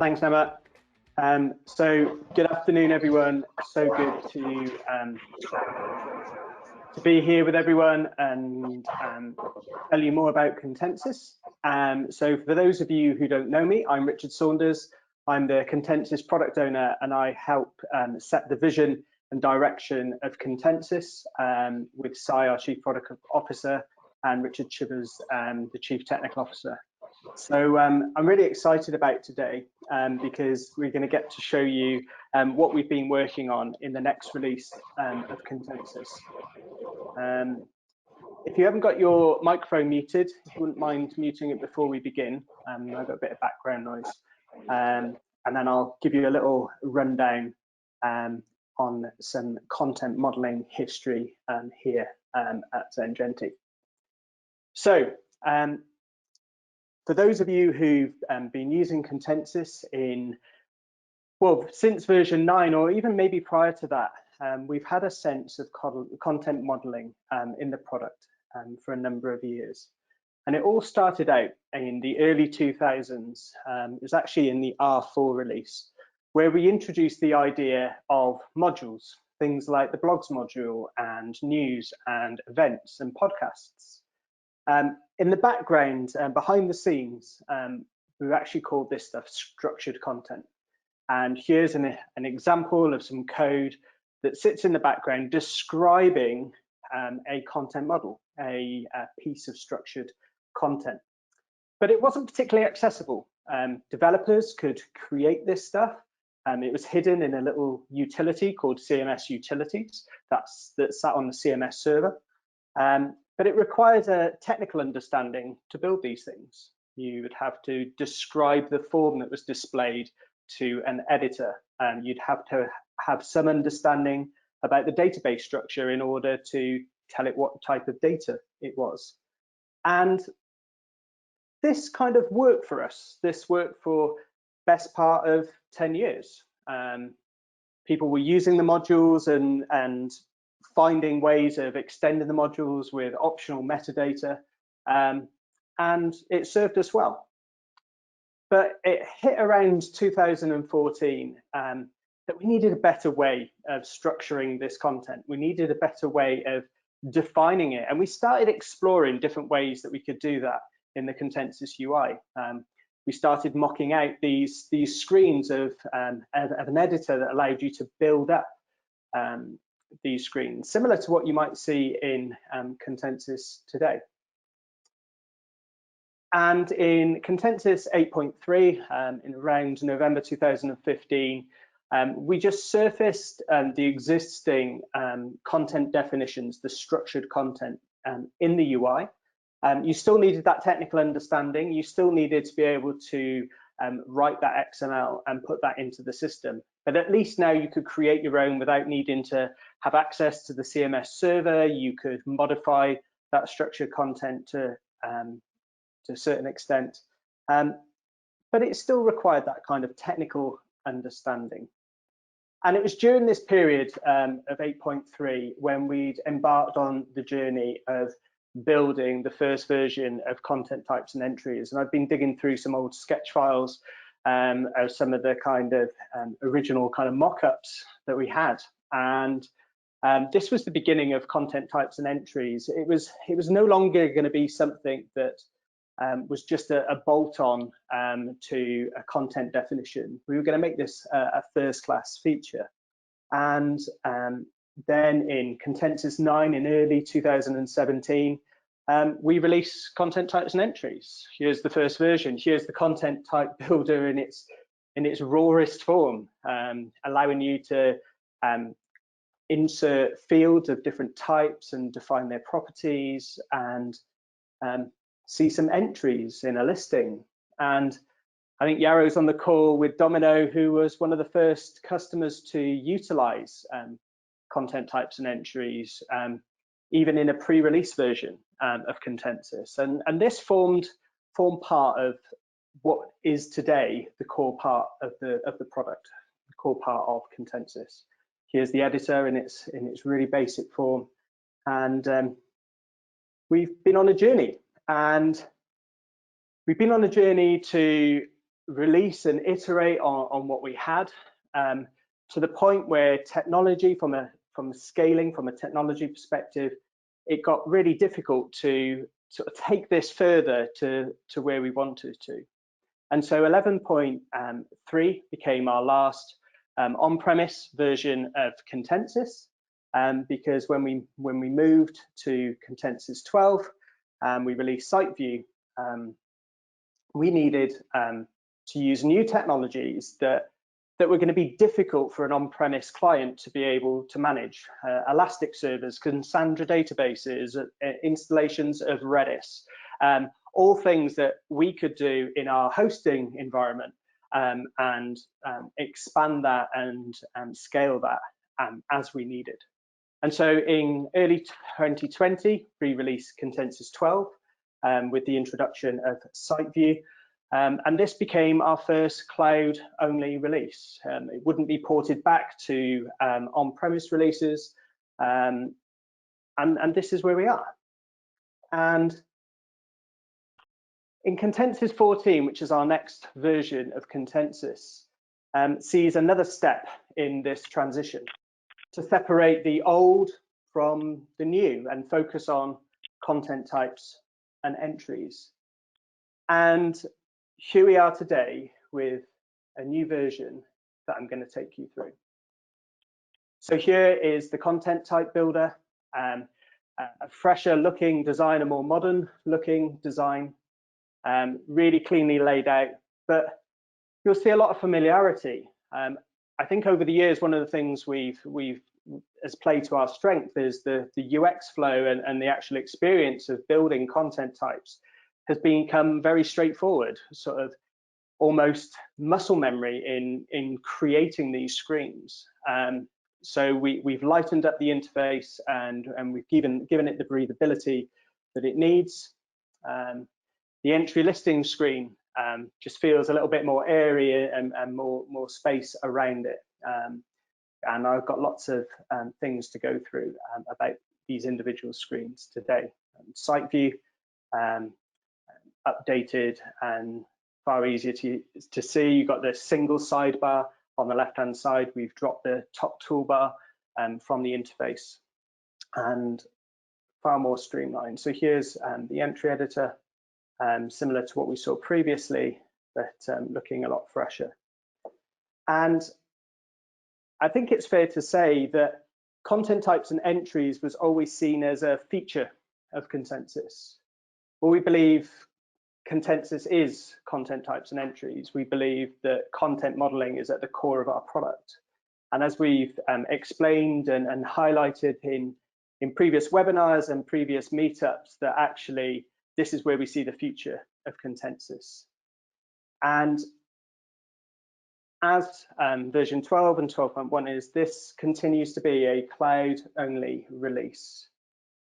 Thanks, Emma. So good afternoon, everyone. So good to be here with everyone and tell you more about Contensis. So for those of you who don't know me, I'm Richard Saunders. I'm the Contensis product owner, and I help set the vision and direction of Contensis with Sai, our Chief Product Officer, and Richard Chivers, the Chief Technical Officer. So I'm really excited about today because we're going to get to show you what we've been working on in the next release of Contensis. If you haven't got your microphone muted, if you wouldn't mind muting it before we begin, I've got a bit of background noise, and then I'll give you a little rundown on some content modeling history here at Zengenti. So for those of you who've been using Contensis since version 9, or even maybe prior to that, we've had a sense of content modeling in the product for a number of years. And it all started out in the early 2000s. It was actually in the R4 release, where we introduced the idea of modules, things like the blogs module and news and events and podcasts. In the background, behind the scenes, we've actually called this stuff structured content. And here's an example of some code that sits in the background describing a content model, a piece of structured content. But it wasn't particularly accessible. Developers could create this stuff. It was hidden in a little utility called CMS Utilities that sat on the CMS server. But it requires a technical understanding to build these things. You would have to describe the form that was displayed to an editor, and you'd have to have some understanding about the database structure in order to tell it what type of data it was. And this kind of worked for us. This worked for best part of 10 years. People were using the modules and finding ways of extending the modules with optional metadata, and it served us well. But it hit around 2014 that we needed a better way of structuring this content. We needed a better way of defining it, and we started exploring different ways that we could do that in the Contensis UI. We started mocking out these screens of an editor that allowed you to build up these screens, similar to what you might see in Contensis today. And in Contensis 8.3, in around November 2015, we just surfaced the existing content definitions, the structured content in the UI. You still needed that technical understanding. You still needed to be able to write that XML and put that into the system. But at least now you could create your own without needing to have access to the CMS server. You could modify that structured content to a certain extent. But it still required that kind of technical understanding. And it was during this period of 8.3 when we'd embarked on the journey of building the first version of content types and entries. And I've been digging through some old sketch files of some of the kind of original kind of mock-ups that we had. And this was the beginning of content types and entries. It was no longer going to be something that was just a bolt-on to a content definition. We were going to make this a first-class feature. And then in Contensis 9 in early 2017, we released content types and entries. Here's the first version. Here's the content type builder in its rawest form, allowing you to insert fields of different types and define their properties and see some entries in a listing. And I think Yarrow's on the call with Domino, who was one of the first customers to utilize content types and entries, even in a pre-release version of Contensis. And this formed part of what is today the core part of the product, the core part of Contensis. Here's the editor in its really basic form, and we've been on a journey. And we've been on a journey to release and iterate on what we had, to the point where technology, from scaling, from a technology perspective, it got really difficult to sort of take this further to where we wanted to. And so 11.3 became our last on-premise version of Contensis, because when we moved to Contensis 12, we released SiteView, we needed to use new technologies that were going to be difficult for an on-premise client to be able to manage. Elastic servers, Cassandra databases, installations of Redis, all things that we could do in our hosting environment, and expand that and scale that as we needed. And so in early 2020, we released Contensis 12 with the introduction of SiteView. And this became our first cloud-only release. It wouldn't be ported back to on-premise releases, and this is where we are. And in Contensis 14, which is our next version of Contensis, sees another step in this transition to separate the old from the new and focus on content types and entries. And here we are today with a new version that I'm going to take you through. So here is the content type builder, a fresher looking design, a more modern looking design, really cleanly laid out, but you'll see a lot of familiarity. I think over the years, one of the things we've has played to our strength is the UX flow and the actual experience of building content types has become very straightforward, sort of almost muscle memory in creating these screens. So we've lightened up the interface and we've given it the breathability that it needs. The entry listing screen just feels a little bit more airy and more space around it. And I've got lots of things to go through about these individual screens today. SiteView, updated and far easier to see. You've got the single sidebar on the left-hand side. We've dropped the top toolbar from the interface and far more streamlined. So here's the entry editor, similar to what we saw previously, but looking a lot fresher. And I think it's fair to say that content types and entries was always seen as a feature of Contensis. Well, we believe Contensis is content types and entries. We believe that content modeling is at the core of our product. And as we've explained and highlighted in previous webinars and previous meetups, that actually this is where we see the future of Contensis. And as version 12 and 12.1 is, this continues to be a cloud-only release.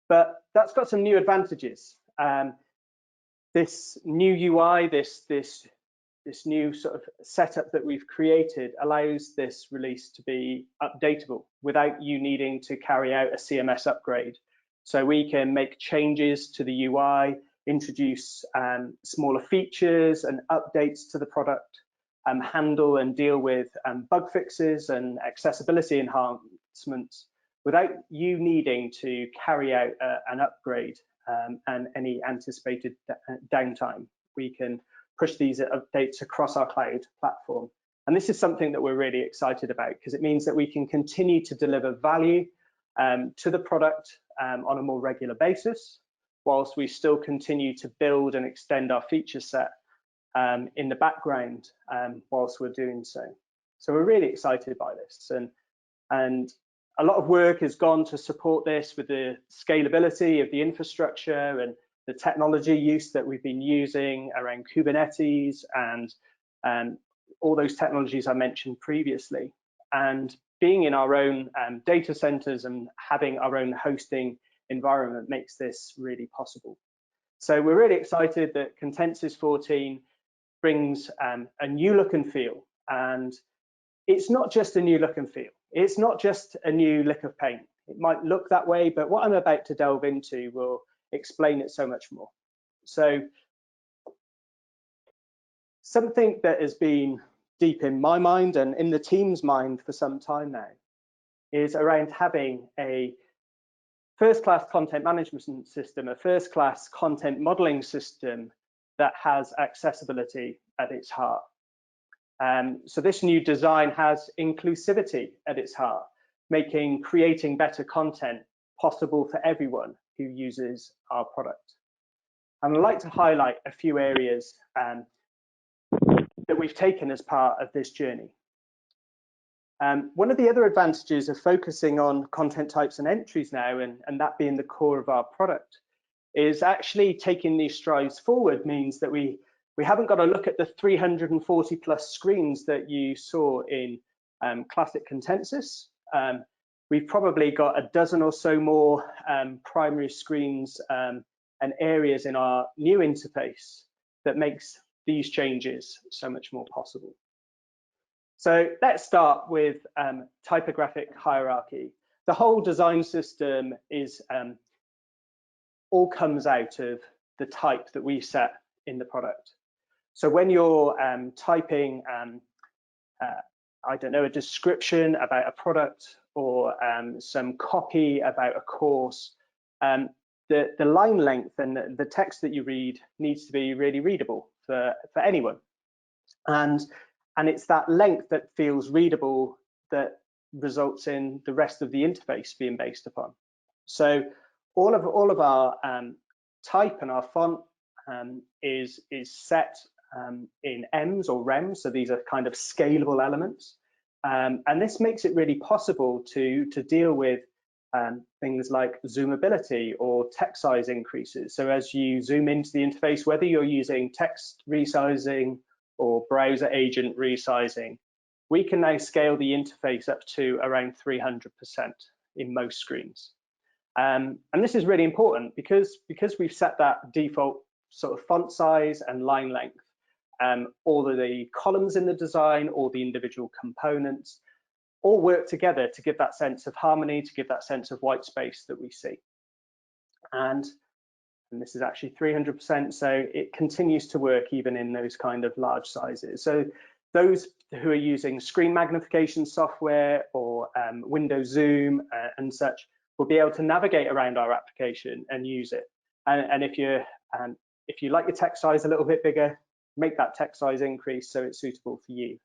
But that's got some new advantages. This new UI, this new sort of setup that we've created allows this release to be updatable without you needing to carry out a CMS upgrade. So we can make changes to the UI, introduce smaller features and updates to the product, handle and deal with bug fixes and accessibility enhancements without you needing to carry out an upgrade and any anticipated downtime. We can push these updates across our cloud platform. And this is something that we're really excited about because it means that we can continue to deliver value to the product on a more regular basis, whilst we still continue to build and extend our feature set in the background whilst we're doing so. So we're really excited by this. And a lot of work has gone to support this with the scalability of the infrastructure and the technology use that we've been using around Kubernetes and all those technologies I mentioned previously. And being in our own data centers and having our own hosting environment makes this really possible. So we're really excited that Contensis 14 brings a new look and feel. And it's not just a new look and feel. It's not just a new lick of paint. It might look that way, but what I'm about to delve into will explain it so much more. So Something that has been deep in my mind and in the team's mind for some time now is around having a first-class content management system, a first-class content modeling system that has accessibility at its heart. So this new design has inclusivity at its heart, making creating better content possible for everyone who uses our product. And I'd like to highlight a few areas that we've taken as part of this journey. One of the other advantages of focusing on content types and entries now, and that being the core of our product, is actually taking these strides forward means that we haven't got to look at the 340 plus screens that you saw in classic Contensis. We've probably got a dozen or so more primary screens and areas in our new interface that makes these changes so much more possible. So let's start with typographic hierarchy. The whole design system is all comes out of the type that we set in the product. So when you're typing, I don't know, a description about a product or some copy about a course, the line length and the text that you read needs to be really readable for anyone. And it's that length that feels readable that results in the rest of the interface being based upon. So all of our type and our font is set in M's or REMs, so these are kind of scalable elements, and this makes it really possible to deal with things like zoomability or text size increases. So as you zoom into the interface, whether you're using text resizing or browser agent resizing, we can now scale the interface up to around 300% in most screens. And this is really important because we've set that default sort of font size and line length. All of the columns in the design, all the individual components, all work together to give that sense of harmony, to give that sense of white space that we see. And this is actually 300%, so it continues to work even in those kind of large sizes. So those who are using screen magnification software or Windows Zoom and such will be able to navigate around our application and use it. And if you like your text size a little bit bigger, make that text size increase so it's suitable for you.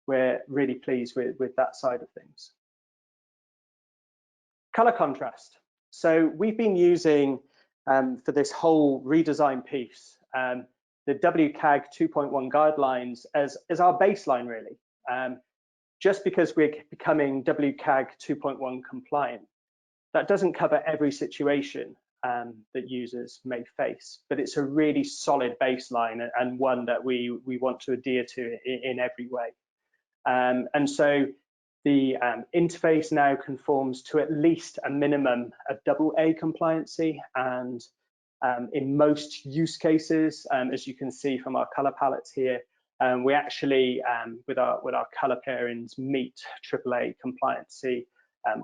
We're really pleased with that side of things. Color contrast. So we've been using for this whole redesign piece the WCAG 2.1 guidelines as our baseline, really. Just because we're becoming WCAG 2.1 compliant, that doesn't cover every situation that users may face, but it's a really solid baseline and one that we want to adhere to in every way. And so the interface now conforms to at least a minimum of AA compliancy, and in most use cases, as you can see from our color palettes here, we actually, with our color pairings, meet AAA compliancy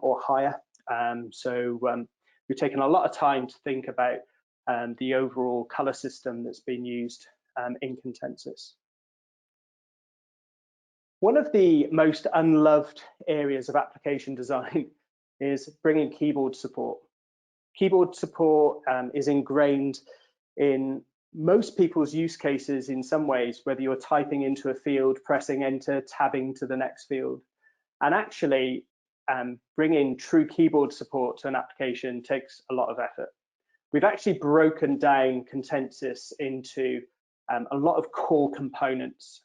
or higher. So we've taken a lot of time to think about the overall color system that's been used in Contensis. One of the most unloved areas of application design is bringing keyboard support. Keyboard support is ingrained in most people's use cases in some ways, whether you're typing into a field, pressing enter, tabbing to the next field. And actually, bringing true keyboard support to an application takes a lot of effort. We've actually broken down Contensis into a lot of core components.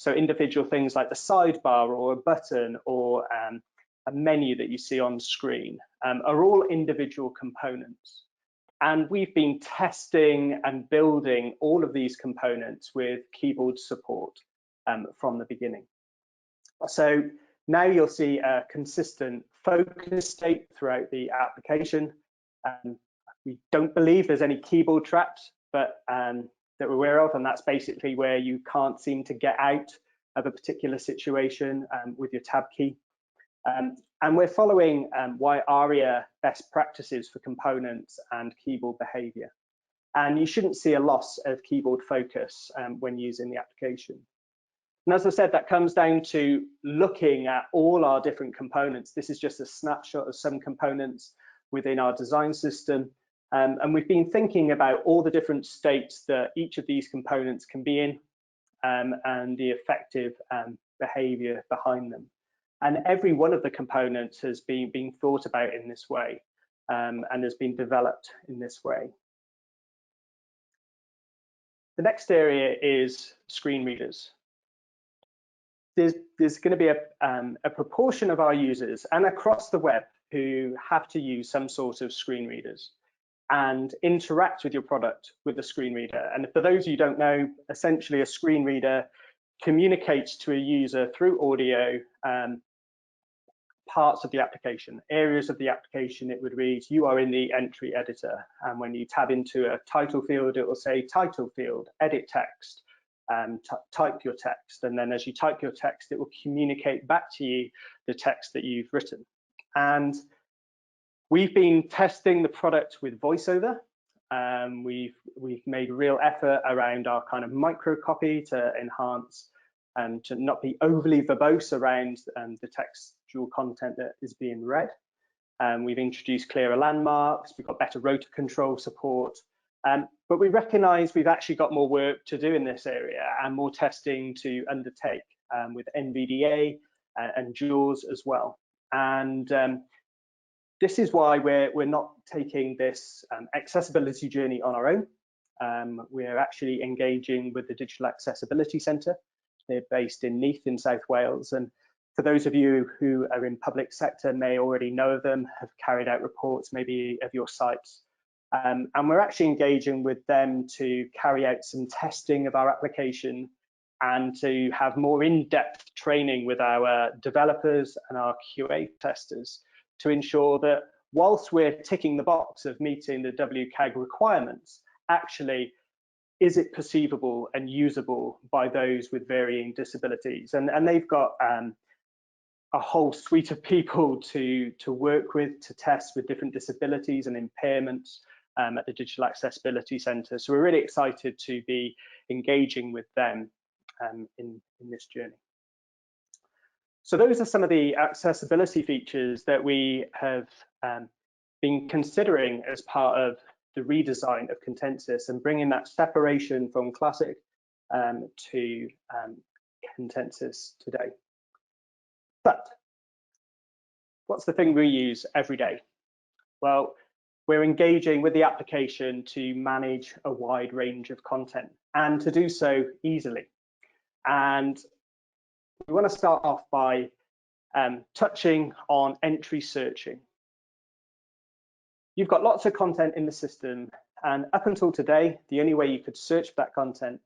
So individual things like the sidebar or a button or a menu that you see on screen are all individual components. And we've been testing and building all of these components with keyboard support from the beginning. So now you'll see a consistent focus state throughout the application. We don't believe there's any keyboard traps, but that we're aware of, and that's basically where you can't seem to get out of a particular situation with your tab key. And we're following ARIA best practices for components and keyboard behavior. and you shouldn't see a loss of keyboard focus when using the application. And as I said, that comes down to looking at all our different components. This is just a snapshot of some components within our design system. And we've been thinking about all the different states that each of these components can be in and the effective behavior behind them. And every one of the components has been thought about in this way and has been developed in this way. The next area is screen readers. There's going to be a proportion of our users and across the web who have to use some sort of screen readers and interact with your product with the screen reader. And for those of you who don't know, essentially a screen reader communicates to a user through audio parts of the application, areas of the application. It would read, you are in the entry editor. And when you tab into a title field, it will say title field, edit text, type your text. And then as you type your text, it will communicate back to you the text that you've written. And we've been testing the product with VoiceOver. We've made real effort around our kind of micro copy to enhance and to not be overly verbose around the textual content that is being read. We've introduced clearer landmarks, we've got better rotor control support, but we recognise we've actually got more work to do in this area and more testing to undertake with NVDA and JAWS as well. And this is why we're not taking this accessibility journey on our own. We're actually engaging with the Digital Accessibility Centre. They're based in Neath in South Wales, and for those of you who are in public sector may already know of them, have carried out reports maybe of your sites. And we're actually engaging with them to carry out some testing of our application and to have more in-depth training with our developers and our QA testers to ensure that whilst we're ticking the box of meeting the WCAG requirements, actually, is it perceivable and usable by those with varying disabilities? And they've got a whole suite of people to work with, to test with different disabilities and impairments at the Digital Accessibility Centre. So we're really excited to be engaging with them in this journey. So those are some of the accessibility features that we have been considering as part of the redesign of Contensis and bringing that separation from Classic to Contensis today. But what's the thing we use every day? Well, we're engaging with the application to manage a wide range of content and to do so easily. And we want to start off by touching on entry searching. You've got lots of content in the system, and up until today, the only way you could search for that content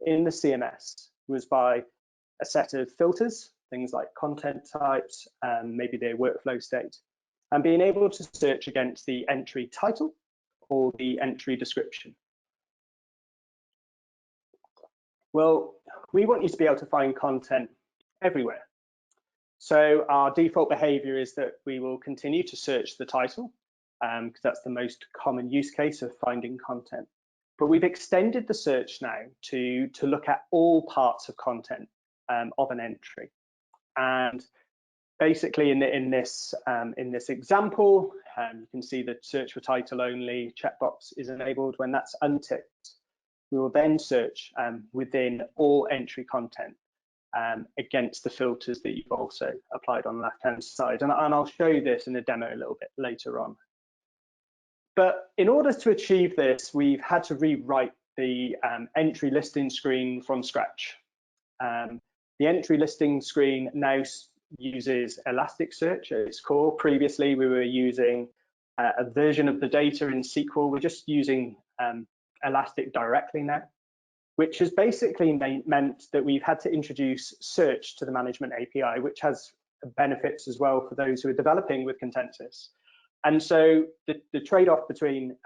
in the CMS was by a set of filters, things like content types, maybe their workflow state, and being able to search against the entry title or the entry description. Well, we want you to be able to find content everywhere. So our default behavior is that we will continue to search the title, because that's the most common use case of finding content. But we've extended the search now to look at all parts of content of an entry. And basically in this example, you can see the search for title only checkbox is enabled. When that's unticked, we will then search within all entry content against the filters that you've also applied on the left-hand side. And I'll show you this in a demo a little bit later on. But in order to achieve this, we've had to rewrite the entry listing screen from scratch. The entry listing screen now uses Elasticsearch at its core. Previously, we were using a version of the data in SQL. We're just using Elastic directly now, which has basically meant that we've had to introduce search to the management API, which has benefits as well for those who are developing with Contensis. And so the trade-off between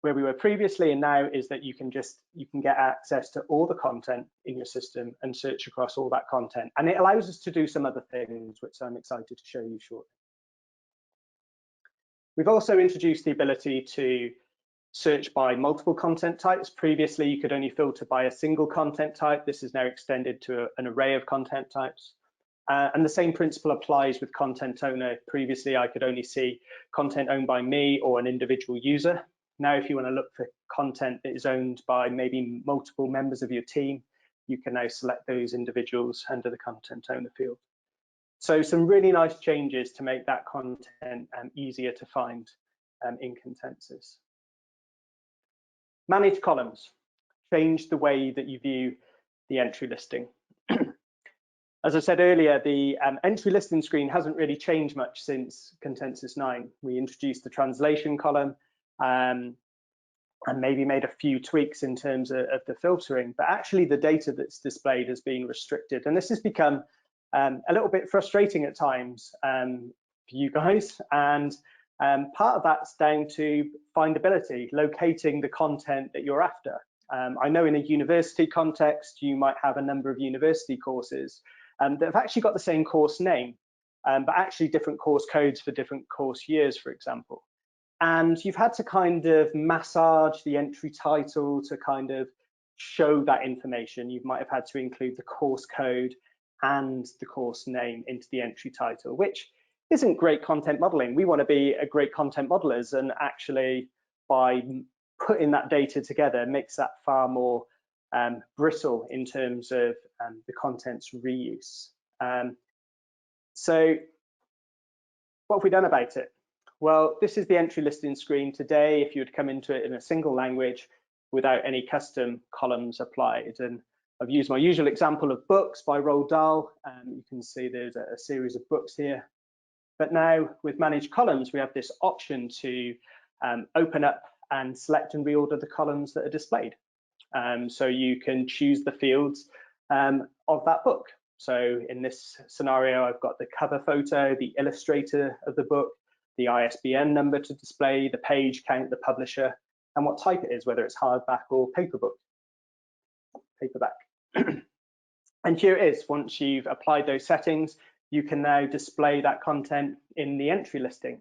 where we were previously and now is that you can get access to all the content in your system and search across all that content. And it allows us to do some other things, which I'm excited to show you shortly. We've also introduced the ability to search by multiple content types. Previously, you could only filter by a single content type. This is now extended to an array of content types. And the same principle applies with content owner. Previously, I could only see content owned by me or an individual user. Now, if you want to look for content that is owned by maybe multiple members of your team, you can now select those individuals under the content owner field. So some really nice changes to make that content easier to find in Contensis. Manage columns. Change the way that you view the entry listing. As I said earlier, the entry listing screen hasn't really changed much since Contensis 9. We introduced the translation column and maybe made a few tweaks in terms of the filtering, but actually the data that's displayed has been restricted. And this has become a little bit frustrating at times for you guys. And part of that's down to findability, locating the content that you're after. I know in a university context, you might have a number of university courses that have actually got the same course name, but actually different course codes for different course years, for example. And you've had to kind of massage the entry title to kind of show that information. You might have had to include the course code and the course name into the entry title, which isn't great content modeling. We want to be a great content modelers, and actually by putting that data together makes that far more brittle in terms of the content's reuse. So what have we done about it? Well, this is the entry listing screen today if you would come into it in a single language without any custom columns applied. And I've used my usual example of books by Roald Dahl. You can see there's a series of books here. But now with manage columns, we have this option to open up and select and reorder the columns that are displayed. So you can choose the fields of that book. So in this scenario, I've got the cover photo, the illustrator of the book, the ISBN number to display, the page count, the publisher, and what type it is, whether it's hardback or paperback. And here it is. Once you've applied those settings, you can now display that content in the entry listing,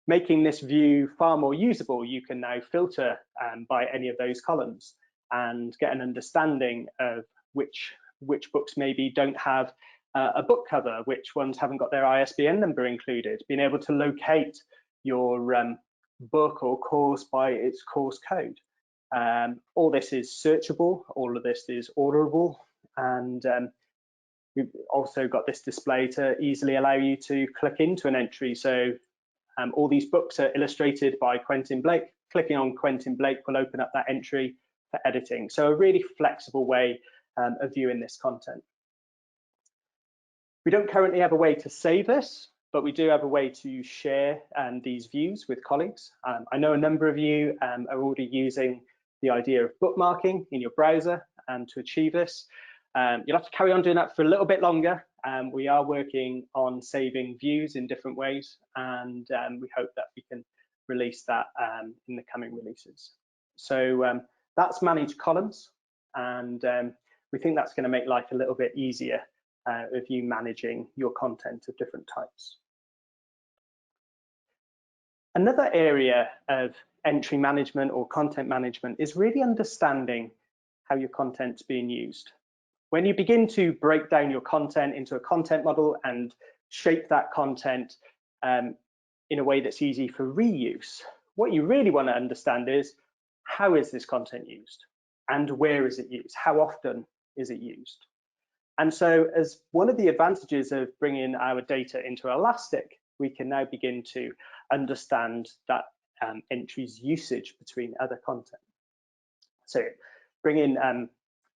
making this view far more usable. You can now filter by any of those columns and get an understanding of which books maybe don't have a book cover, which ones haven't got their ISBN number included, being able to locate your book or course by its course code. All this is searchable, all of this is orderable, and we've also got this display to easily allow you to click into an entry. So all these books are illustrated by Quentin Blake. Clicking on Quentin Blake will open up that entry for editing. So a really flexible way of viewing this content. We don't currently have a way to save this, but we do have a way to share these views with colleagues. I know a number of you are already using the idea of bookmarking in your browser to achieve this. You'll have to carry on doing that for a little bit longer. We are working on saving views in different ways, and we hope that we can release that in the coming releases. So that's manage columns, and we think that's going to make life a little bit easier of you managing your content of different types. Another area of entry management or content management is really understanding how your content's being used. When you begin to break down your content into a content model and shape that content in a way that's easy for reuse, what you really want to understand is, how is this content used and where is it used? How often is it used? And so as one of the advantages of bringing our data into Elastic, we can now begin to understand that entry's usage between other content. So bringing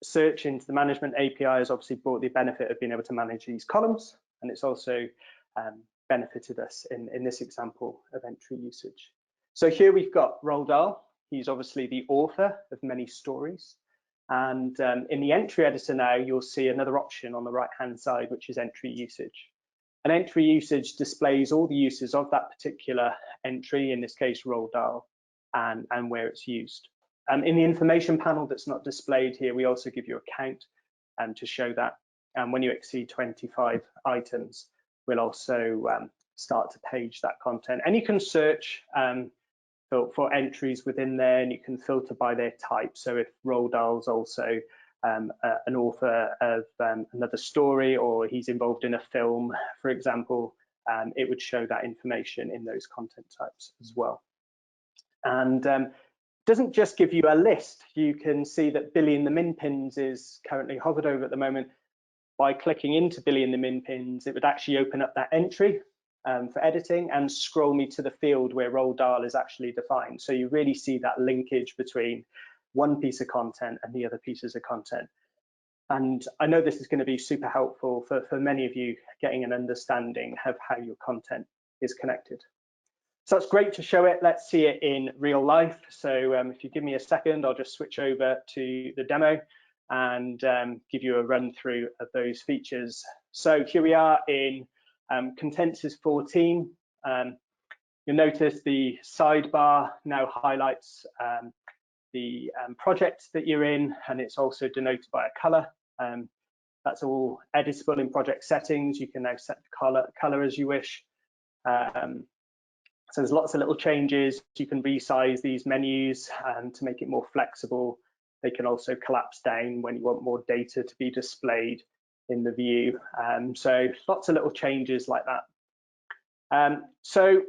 search into the management API has obviously brought the benefit of being able to manage these columns, and it's also benefited us in this example of entry usage. So here we've got Roald Dahl. He's obviously the author of many stories. And in the entry editor now, you'll see another option on the right-hand side, which is entry usage. And entry usage displays all the uses of that particular entry, in this case, Roald Dahl, and where it's used. In the information panel that's not displayed here, we also give you a count to show that. And when you exceed 25 items, we'll also start to page that content. And you can search for entries within there, and you can filter by their type. So if Roald Dahl's also an author of another story, or he's involved in a film, for example, it would show that information in those content types as well. And doesn't just give you a list. You can see that Billy and the Min Pins is currently hovered over at the moment. By clicking into Billy and the Min Pins, it would actually open up that entry for editing and scroll me to the field where Roald Dahl is actually defined. So you really see that linkage between one piece of content and the other pieces of content. And I know this is going to be super helpful for many of you getting an understanding of how your content is connected. So it's great to show it. Let's see it in real life. So if you give me a second, I'll just switch over to the demo and give you a run through of those features. So here we are in Contensis 14. You'll notice the sidebar now highlights the project that you're in, and it's also denoted by a color. That's all editable in project settings. You can now set the color as you wish. So there's lots of little changes. You can resize these menus to make it more flexible. They can also collapse down when you want more data to be displayed in the view. So lots of little changes like that. So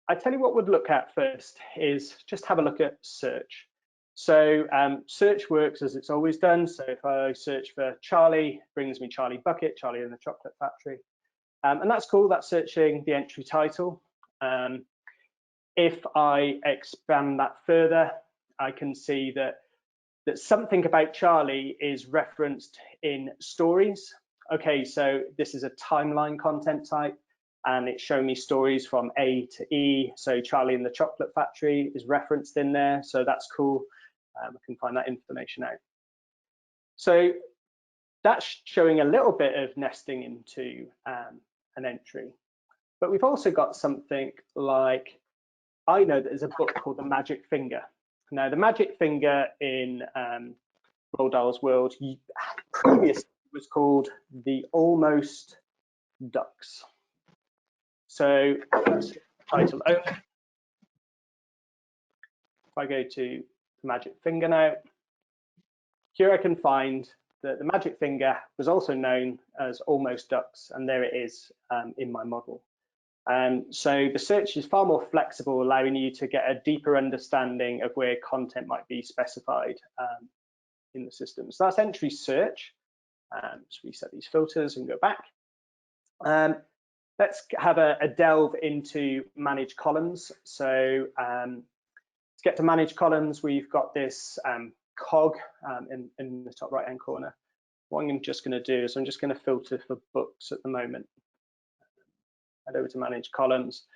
I tell you what we'd look at first is just have a look at search. So search works as it's always done. So if I search for Charlie, it brings me Charlie Bucket, Charlie in the Chocolate Factory. And that's cool, that's searching the entry title. If I expand that further, I can see that something about Charlie is referenced in stories. Okay, so this is a timeline content type, and it's showing me stories from A to E. So Charlie in the Chocolate Factory is referenced in there, so that's cool. I can find that information out. So that's showing a little bit of nesting into an entry. But we've also got something like, I know that there's a book called The Magic Finger. Now, The Magic Finger in Roald Dahl's world previously was called The Almost Ducks. So that's the title only. If I go to The Magic Finger now, here I can find that The Magic Finger was also known as Almost Ducks, and there it is in my model. So the search is far more flexible, allowing you to get a deeper understanding of where content might be specified in the system. So that's entry search. Let's reset these filters and go back. Let's have a delve into manage columns. So to get to manage columns, we've got this cog in the top right hand corner. What I'm just going to do is I'm just going to filter for books at the moment. Head over to manage columns,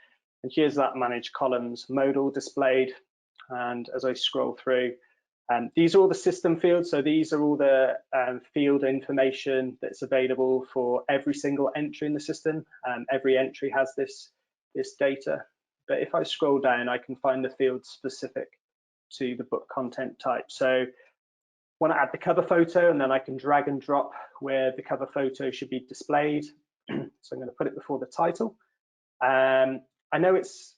and here's that manage columns modal displayed. And as I scroll through, these are all the system fields. So these are all the field information that's available for every single entry in the system. Every entry has this data. But if I scroll down, I can find the field specific to the book content type. So I want to add the cover photo, and then I can drag and drop where the cover photo should be displayed. So I'm going to put it before the title. I know it's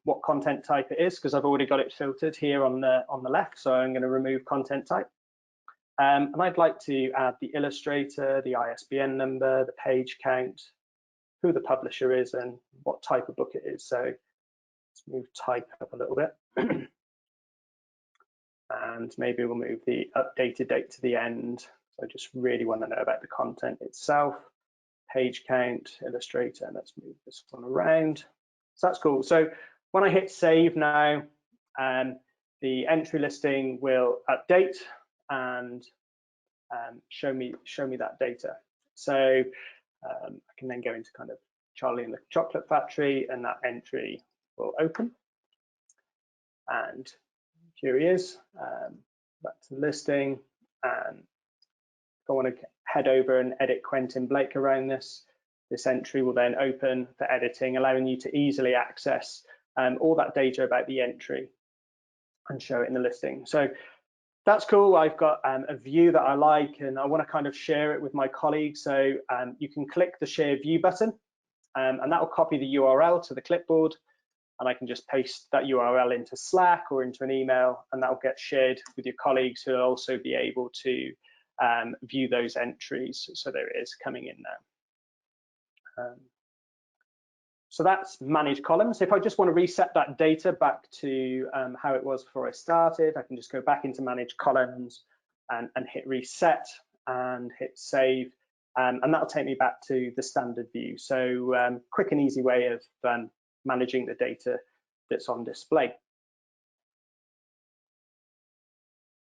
what content type it is because I've already got it filtered here on the left. So I'm going to remove content type. And I'd like to add the illustrator, the ISBN number, the page count, who the publisher is, and what type of book it is. So let's move type up a little bit. And maybe we'll move the updated date to the end. So I just really want to know about the content itself. Page count, illustrator, and let's move this one around. So that's cool. So when I hit save now, the entry listing will update and show me that data. So I can then go into kind of Charlie and the Chocolate Factory, and that entry will open. And here he is. Back to the listing, and if I want to head over and edit Quentin Blake around this entry will then open for editing, allowing you to easily access all that data about the entry and show it in the listing. So that's cool. I've got a view that I like, and I want to kind of share it with my colleagues. So you can click the share view button, and that will copy the URL to the clipboard. and I can just paste that URL into Slack or into an email, and that will get shared with your colleagues who will also be able to view those entries. So there it is coming in now. So that's manage columns. If I just want to reset that data back to how it was before I started, I can just go back into manage columns and hit reset and hit save. And that'll take me back to the standard view. So quick and easy way of managing the data that's on display.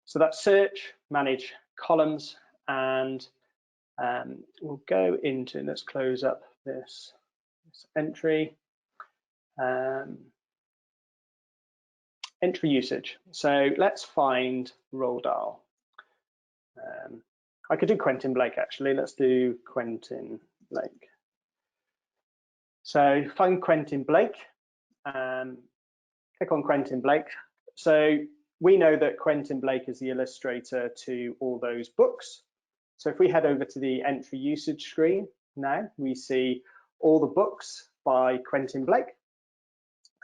So that's search, manage columns, and we'll go into, let's close up this entry. Entry usage. So let's find Roald Dahl. I could do Quentin Blake actually. Let's do Quentin Blake. So find Quentin Blake. Click on Quentin Blake. So we know that Quentin Blake is the illustrator to all those books. So if we head over to the entry usage screen now, we see all the books by Quentin Blake.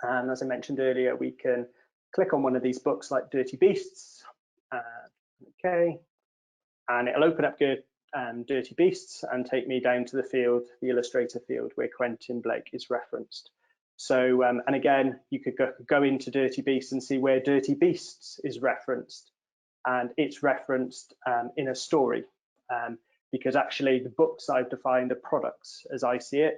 And as I mentioned earlier, we can click on one of these books like Dirty Beasts. Okay, and it'll open up Dirty Beasts and take me down to the field, the illustrator field, where Quentin Blake is referenced. So, and again, you could go into Dirty Beasts and see where Dirty Beasts is referenced. And it's referenced in a story, because actually the books I've defined are products as I see it.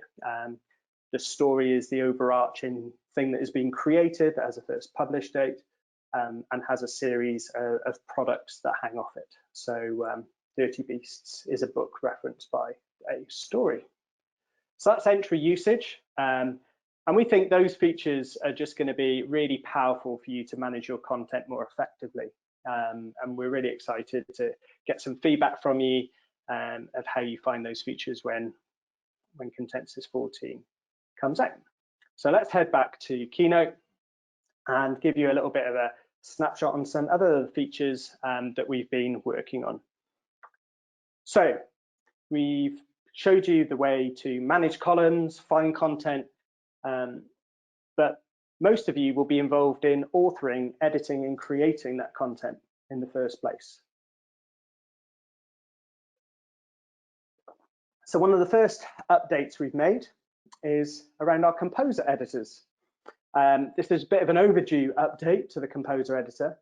The story is the overarching thing that is being created as a first published date, and has a series of products that hang off it. So Dirty Beasts is a book referenced by a story. So that's entry usage. And we think those features are just going to be really powerful for you to manage your content more effectively. And we're really excited to get some feedback from you of how you find those features when Contensis 14 comes out. So let's head back to Keynote and give you a little bit of a snapshot on some other features that we've been working on. So we've showed you the way to manage columns, find content, but most of you will be involved in authoring, editing, and creating that content in the first place. So one of the first updates we've made is around our composer editors. This is a bit of an overdue update to the composer editor.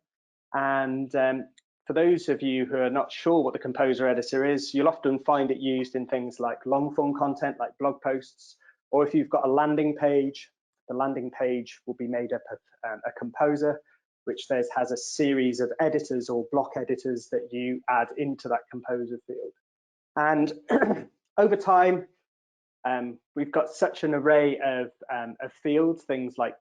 And for those of you who are not sure what the composer editor is, you'll often find it used in things like long form content, like blog posts, or if you've got a landing page, the landing page will be made up of a composer, which has a series of editors or block editors that you add into that composer field. And over time, we've got such an array of fields, things like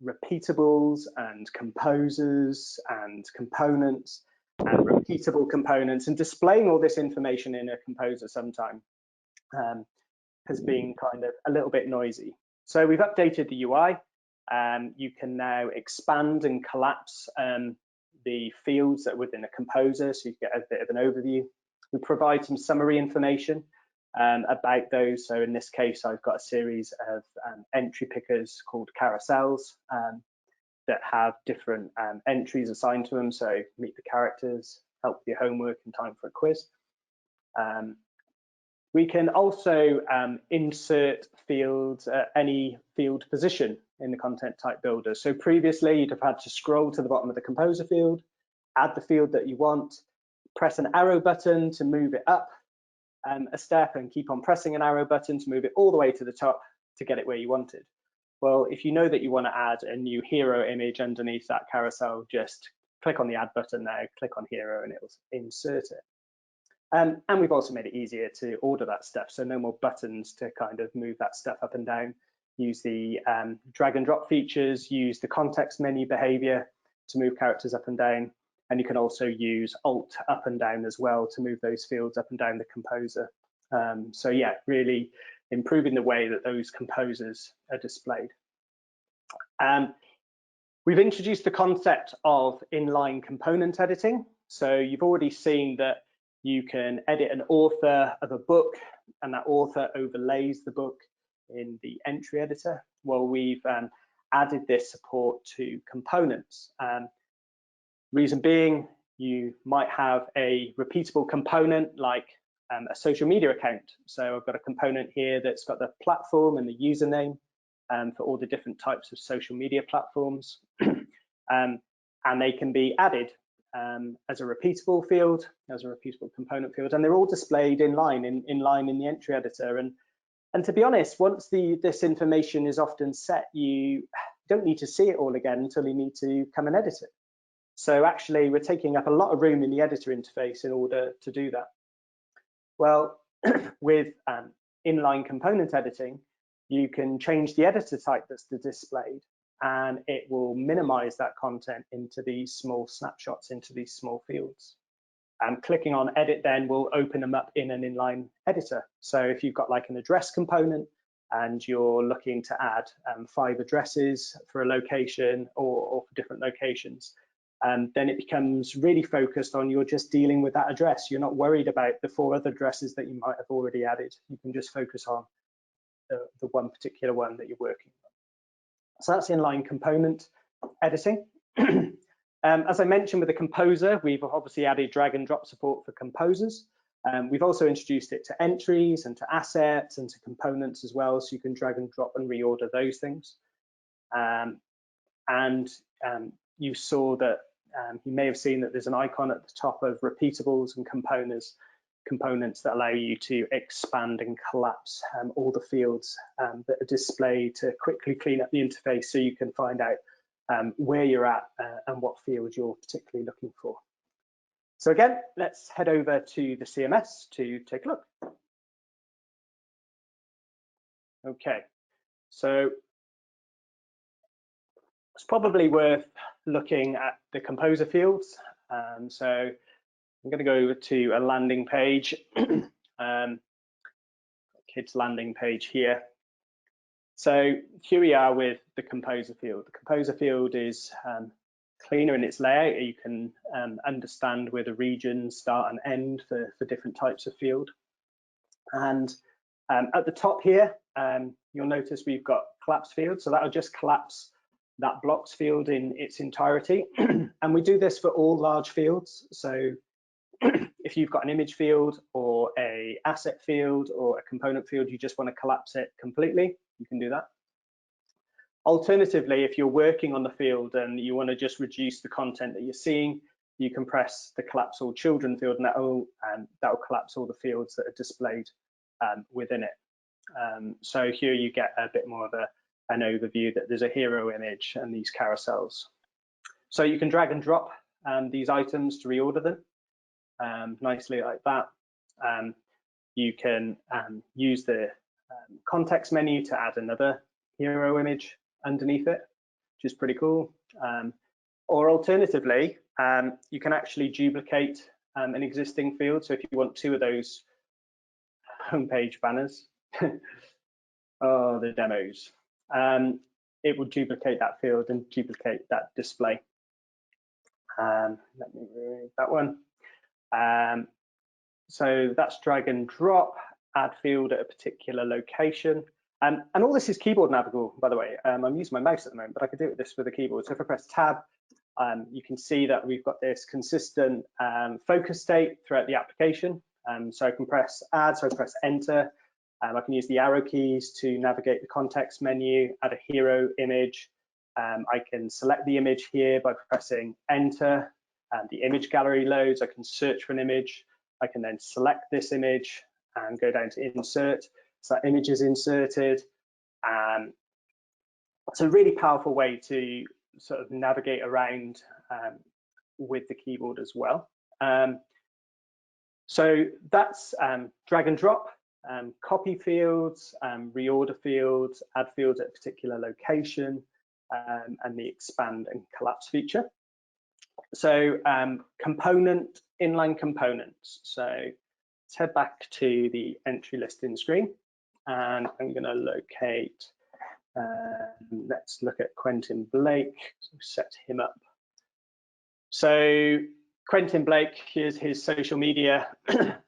repeatables and composers and components and repeatable components, and displaying all this information in a composer sometime has been kind of a little bit noisy. So we've updated the UI. You can now expand and collapse the fields that are within a composer, so you get a bit of an overview. We provide some summary information about those. So in this case, I've got a series of entry pickers called carousels that have different entries assigned to them. So meet the characters, help with your homework, and time for a quiz. We can also insert fields at any field position in the content type builder. So previously, you'd have had to scroll to the bottom of the composer field, add the field that you want, press an arrow button to move it up a step, and keep on pressing an arrow button to move it all the way to the top to get it where you wanted. Well, if you know that you want to add a new hero image underneath that carousel, just click on the add button now, click on hero, and it will insert it. And we've also made it easier to order that stuff, so no more buttons to kind of move that stuff up and down. Use the drag and drop features, use the context menu behavior to move characters up and down, and you can also use Alt up and down as well to move those fields up and down the composer. So yeah, really improving the way that those composers are displayed. We've introduced the concept of inline component editing. So you've already seen that you can edit an author of a book, and that author overlays the book in the entry editor. Well, we've added this support to components. Reason being, you might have a repeatable component like a social media account. So I've got a component here that's got the platform and the username for all the different types of social media platforms. And they can be added as a repeatable field, as a repeatable component field, and they're all displayed in line in the entry editor. And to be honest, once this information is often set, you don't need to see it all again until you need to come and edit it. So actually, we're taking up a lot of room in the editor interface in order to do that. Well, with inline component editing, you can change the editor type that's displayed, and it will minimize that content into these small snapshots, into these small fields. Clicking on edit then will open them up in an inline editor. So if you've got like an address component and you're looking to add 5 addresses for a location or for different locations, then it becomes really focused on you're just dealing with that address. You're not worried about the 4 other addresses that you might have already added. You can just focus on the one particular one that you're working on. So that's inline component editing. As I mentioned with the composer, we've obviously added drag and drop support for composers. We've also introduced it to entries and to assets and to components as well, so you can drag and drop and reorder those things. You saw that you may have seen that there's an icon at the top of repeatables and components that allow you to expand and collapse all the fields that are displayed to quickly clean up the interface so you can find out where you're at and what field you're particularly looking for. So again, let's head over to the CMS to take a look. Okay, so it's probably worth looking at the composer fields. So I'm going to go over to a landing page, kids landing page here. So here we are with the composer field. The composer field is cleaner in its layout. You can understand where the regions start and end for different types of field. And at the top here, you'll notice we've got collapse field. So that'll just collapse that blocks field in its entirety. And we do this for all large fields. So if you've got an image field or a asset field or a component field, you just want to collapse it completely, you can do that. Alternatively, if you're working on the field and you want to just reduce the content that you're seeing, you can press the collapse all children field, and that will collapse all the fields that are displayed within it. So here you get a bit more of an overview that there's a hero image and these carousels. So you can drag and drop these items to reorder them nicely like that. You can use the context menu to add another hero image underneath it, which is pretty cool. Or alternatively, you can actually duplicate an existing field. So if you want 2 of those homepage banners, oh, the demos, it will duplicate that field and duplicate that display. Let me remove that one. So that's drag and drop, add field at a particular location. And all this is keyboard navigable, by the way. I'm using my mouse at the moment, but I could do this with a keyboard. So if I press tab, you can see that we've got this consistent focus state throughout the application. So I can press add, so I press enter. I can use the arrow keys to navigate the context menu, add a hero image. I can select the image here by pressing enter. The image gallery loads. I can search for an image. I can then select this image and go down to insert. So that image is inserted. It's a really powerful way to sort of navigate around with the keyboard as well. So that's drag and drop, copy fields, reorder fields, add fields at a particular location, and the expand and collapse feature. So component, inline components. So let's head back to the entry listing screen, and I'm going to locate, let's look at Quentin Blake, so set him up. So Quentin Blake, here's his social media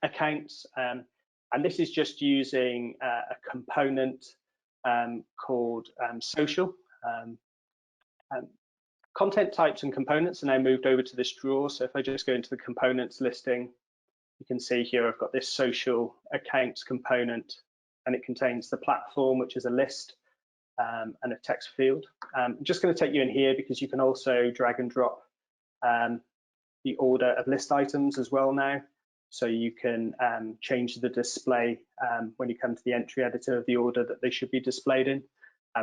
accounts, and this is just using a component called social. Content types and components are now moved over to this drawer. So if I just go into the components listing, you can see here I've got this social accounts component, and it contains the platform, which is a list and a text field. I'm just going to take you in here because you can also drag and drop the order of list items as well now. So you can change the display when you come to the entry editor of the order that they should be displayed in.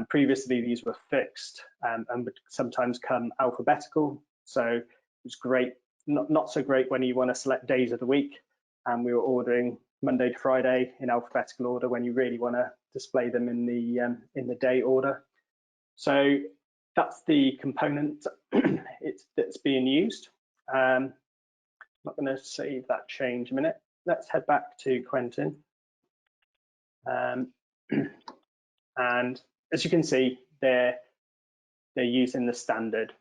Previously, these were fixed and would sometimes come alphabetical. So it's great, not so great when you want to select days of the week. And we were ordering Monday to Friday in alphabetical order when you really want to display them in the day order. So that's the component that's being used. I'm not going to save that change a minute. Let's head back to Quentin. And as you can see, they're using the standard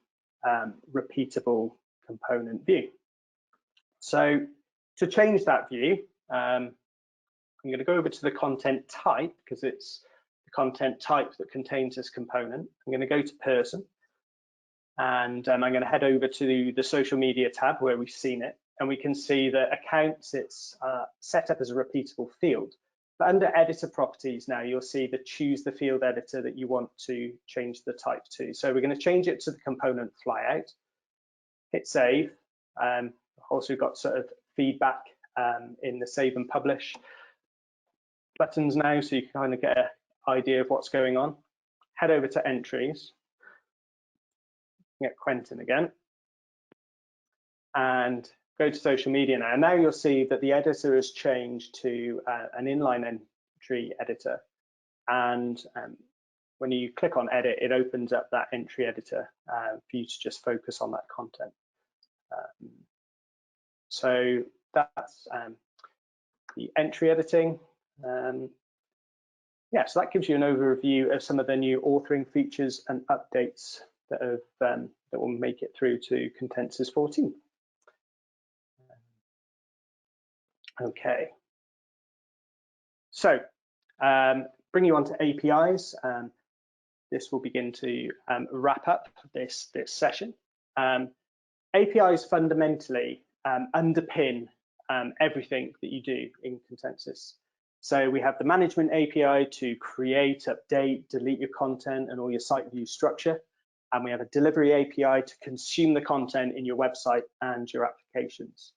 repeatable component view. So to change that view, I'm going to go over to the content type because it's the content type that contains this component. I'm going to go to person, and I'm going to head over to the social media tab where we've seen it, and we can see that accounts, it's set up as a repeatable field. But under editor properties now, you'll see the choose the field editor that you want to change the type to. So we're going to change it to the component flyout. Hit save. Also got sort of feedback in the save and publish buttons now, so you can kind of get an idea of what's going on. Head over to entries. Get Quentin again. And go to social media now. Now you'll see that the editor has changed to an inline entry editor. And when you click on edit, it opens up that entry editor for you to just focus on that content. So that's the entry editing. Yeah, so that gives you an overview of some of the new authoring features and updates that have that will make it through to Contensis 14. Okay, so bring you on to APIs. This will begin to wrap up this session. APIs fundamentally underpin everything that you do in Contensis. So we have the management API to create, update, delete your content and all your site view structure. And we have a delivery API to consume the content in your website and your applications.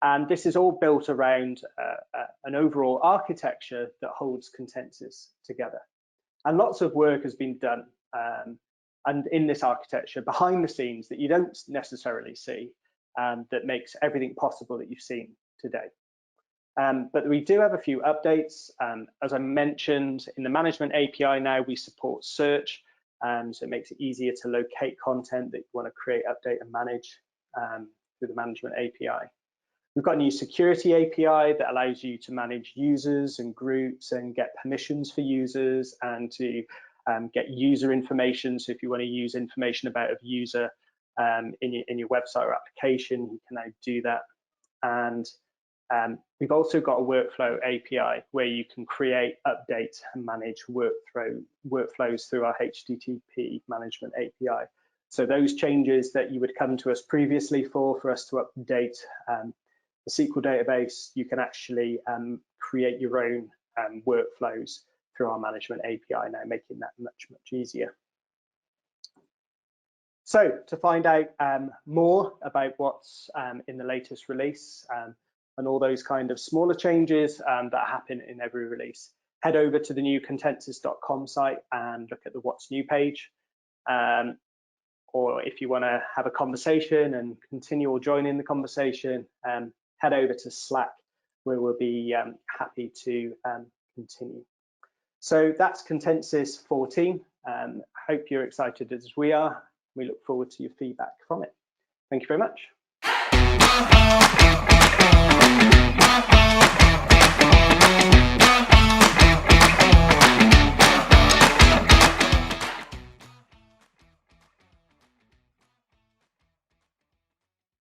And this is all built around an overall architecture that holds Contensis together. And lots of work has been done and in this architecture behind the scenes that you don't necessarily see, that makes everything possible that you've seen today. But we do have a few updates. As I mentioned, in the management API now we support search, so it makes it easier to locate content that you want to create, update and manage through the management API. We've got a new security API that allows you to manage users and groups and get permissions for users and to get user information. So if you want to use information about a user in your website or application, you can now do that. And we've also got a workflow API where you can create, update and manage workflows through our HTTP management API. So those changes that you would come to us previously for us to update the SQL database, you can actually create your own workflows through our management API now, making that much easier. So to find out more about what's in the latest release and all those kind of smaller changes that happen in every release, head over to the new contensis.com site and look at the What's New page. Or if you want to have a conversation and continue or join in the conversation, head over to Slack, where we'll be happy to continue. So that's Contensis 14. Hope you're excited as we are. We look forward to your feedback from it. Thank you very much.